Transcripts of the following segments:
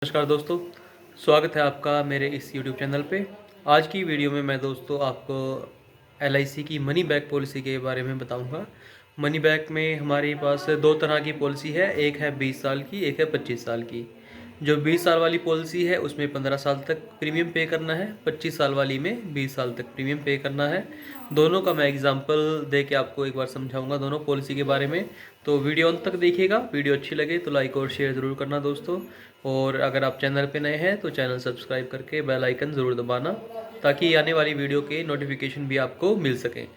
नमस्कार दोस्तों, स्वागत है आपका मेरे इस YouTube चैनल पे। आज की वीडियो में मैं दोस्तों आपको LIC की मनी बैक पॉलिसी के बारे में बताऊंगा। मनी बैक में हमारे पास दो तरह की पॉलिसी है, एक है 20 साल की, एक है 25 साल की। जो 20 साल वाली पॉलिसी है उसमें 15 साल तक प्रीमियम पे करना है, 25 साल वाली में 20 साल तक प्रीमियम पे करना है। दोनों का मैं एग्जांपल दे के आपको एक बार समझाऊंगा दोनों पॉलिसी के बारे में। तो वीडियो अंत तक देखिएगा। वीडियो अच्छी लगे तो लाइक और शेयर ज़रूर करना दोस्तों। और अगर आप चैनल पे नए हैं तो चैनल सब्सक्राइब करके बेल आइकन ज़रूर दबाना, ताकि आने वाली वीडियो के नोटिफिकेशन भी आपको मिल सकें।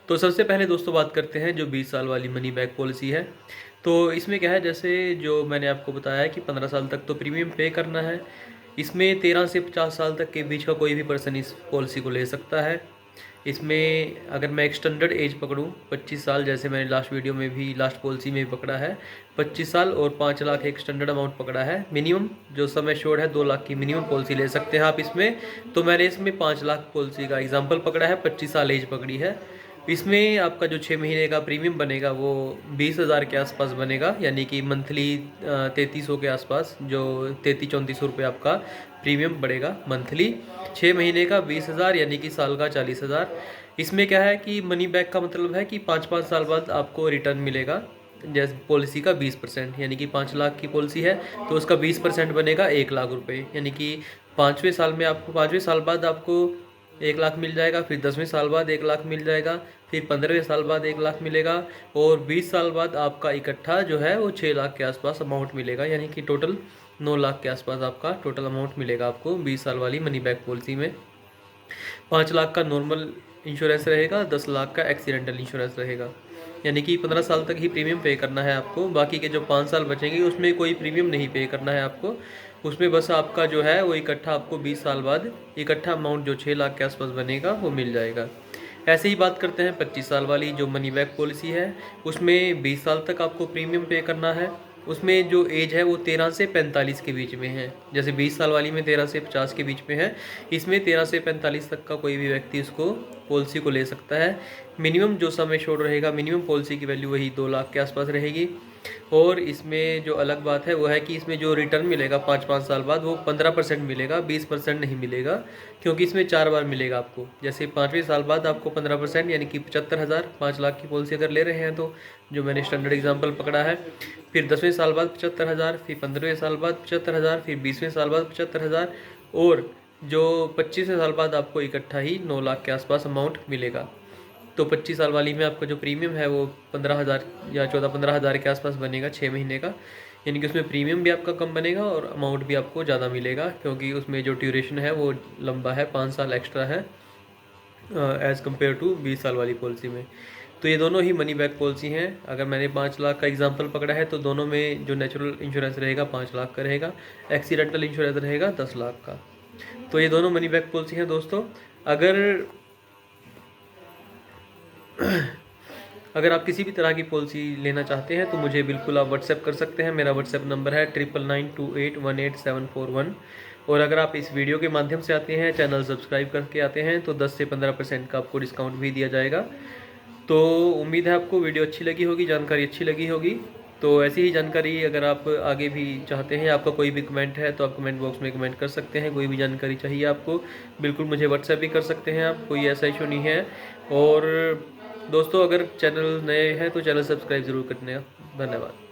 तो सबसे पहले दोस्तों बात करते हैं जो 20 साल वाली मनी बैक पॉलिसी है। तो इसमें क्या है, जैसे जो मैंने आपको बताया है कि 15 साल तक तो प्रीमियम पे करना है। इसमें 13 से 50 साल तक के बीच का कोई भी पर्सन इस पॉलिसी को ले सकता है। इसमें अगर मैं एक्सटेंडेड एज पकड़ूं 25 साल, जैसे मैंने लास्ट वीडियो में भी लास्ट पॉलिसी में भी पकड़ा है 25 साल, और 5 लाख एक्सटेंडेड अमाउंट पकड़ा है। मिनिमम जो सम एश्योर्ड है 2 लाख की मिनिमम पॉलिसी ले सकते हैं आप इसमें। तो मैंने इसमें 5 लाख पॉलिसी का एग्जाम्पल पकड़ा है, 25 साल एज पकड़ी है। इसमें आपका जो 6 महीने का प्रीमियम बनेगा वो 20,000 के आसपास बनेगा, यानी कि मंथली 3300 के आसपास, जो 3300-3400 रुपये आपका प्रीमियम बढ़ेगा मंथली। 6 महीने का 20,000 यानी कि साल का 40,000। इसमें क्या है कि मनी बैक का मतलब है कि 5-5 साल बाद आपको रिटर्न मिलेगा। जैसे पॉलिसी का 20%, यानी कि 5 लाख की पॉलिसी है तो उसका 20% बनेगा 1 लाख रुपए, यानी कि 5वें साल में आपको 5वें साल बाद आपको 1 लाख मिल जाएगा, फिर 10वें साल बाद 1 लाख मिल जाएगा, फिर 15वें साल बाद 1 लाख मिलेगा, और 20 साल बाद आपका इकट्ठा जो है वो 6 लाख के आसपास अमाउंट मिलेगा, यानी कि टोटल 9 लाख के आसपास आपका टोटल अमाउंट मिलेगा आपको 20 साल वाली मनी बैक पॉलिसी में। 5 लाख का नॉर्मल इंश्योरेंस रहेगा, 10 लाख का एक्सीडेंटल इंश्योरेंस रहेगा, यानी कि 15 साल तक ही प्रीमियम पे करना है आपको। बाकी के जो 5 साल बचेंगे उसमें कोई प्रीमियम नहीं पे करना है आपको। उसमें बस आपका जो है वो इकट्ठा आपको 20 साल बाद इकट्ठा अमाउंट जो 6 लाख के आसपास बनेगा वो मिल जाएगा। ऐसे ही बात करते हैं 25 साल वाली जो मनी बैक पॉलिसी है, उसमें 20 साल तक आपको प्रीमियम पे करना है। उसमें जो एज है वो 13 से 45 के बीच में है। जैसे 20 साल वाली में 13 से 50 के बीच में है, इसमें 13 से 45 तक का कोई भी व्यक्ति इसको पॉलिसी को ले सकता है। मिनिमम जो सम एश्योर्ड रहेगा, मिनिमम पॉलिसी की वैल्यू वही 2 लाख के आसपास रहेगी। और इसमें जो अलग बात है वो है कि इसमें जो रिटर्न मिलेगा 5-5 साल बाद वो 15% मिलेगा, 20% नहीं मिलेगा, क्योंकि इसमें 4 बार मिलेगा आपको। जैसे 5वें साल बाद आपको 15% यानी कि 75,000, 5 लाख की पॉलिसी अगर ले रहे हैं तो, जो मैंने स्टैंडर्ड एग्जाम्पल पकड़ा है। फिर 10वें साल बाद 75,000, फिर 15वें साल बाद 75,000, फिर 20वें साल बाद 75,000, और जो 25वें साल बाद आपको इकट्ठा ही 9 लाख के आसपास अमाउंट मिलेगा। तो 25 साल वाली में आपका जो प्रीमियम है वो 15,000 या 14-15,000 के आसपास बनेगा 6 महीने का, यानी कि उसमें प्रीमियम भी आपका कम बनेगा और अमाउंट भी आपको ज़्यादा मिलेगा, क्योंकि उसमें जो ड्यूरेशन है वो लंबा है, 5 साल एक्स्ट्रा है एज़ कम्पेयर टू 20 साल वाली पॉलिसी में। तो ये दोनों ही मनी बैक पॉलिसी हैं। अगर मैंने 5 लाख का एग्जांपल पकड़ा है तो दोनों में जो नेचुरल इंश्योरेंस रहेगा 5 लाख का रहेगा, एक्सीडेंटल इंश्योरेंस रहेगा 10 लाख का। तो ये दोनों मनी बैक पॉलिसी हैं दोस्तों। अगर आप किसी भी तरह की पॉलिसी लेना चाहते हैं तो मुझे बिल्कुल आप व्हाट्सएप कर सकते हैं। मेरा व्हाट्सएप नंबर है 9992818741। और अगर आप इस वीडियो के माध्यम से आते हैं, चैनल सब्सक्राइब करके आते हैं, तो 10 से 15% का आपको डिस्काउंट भी दिया जाएगा। तो उम्मीद है आपको वीडियो अच्छी लगी होगी, जानकारी अच्छी लगी होगी। तो ऐसी ही जानकारी अगर आप आगे भी चाहते हैं, आपका कोई भी कमेंट है तो आप कमेंट बॉक्स में कमेंट कर सकते हैं। कोई भी जानकारी चाहिए आपको, बिल्कुल मुझे व्हाट्सएप भी कर सकते हैं आप, कोई ऐसा इशू नहीं है। और दोस्तों अगर चैनल नए हैं तो चैनल सब्सक्राइब ज़रूर करने। धन्यवाद।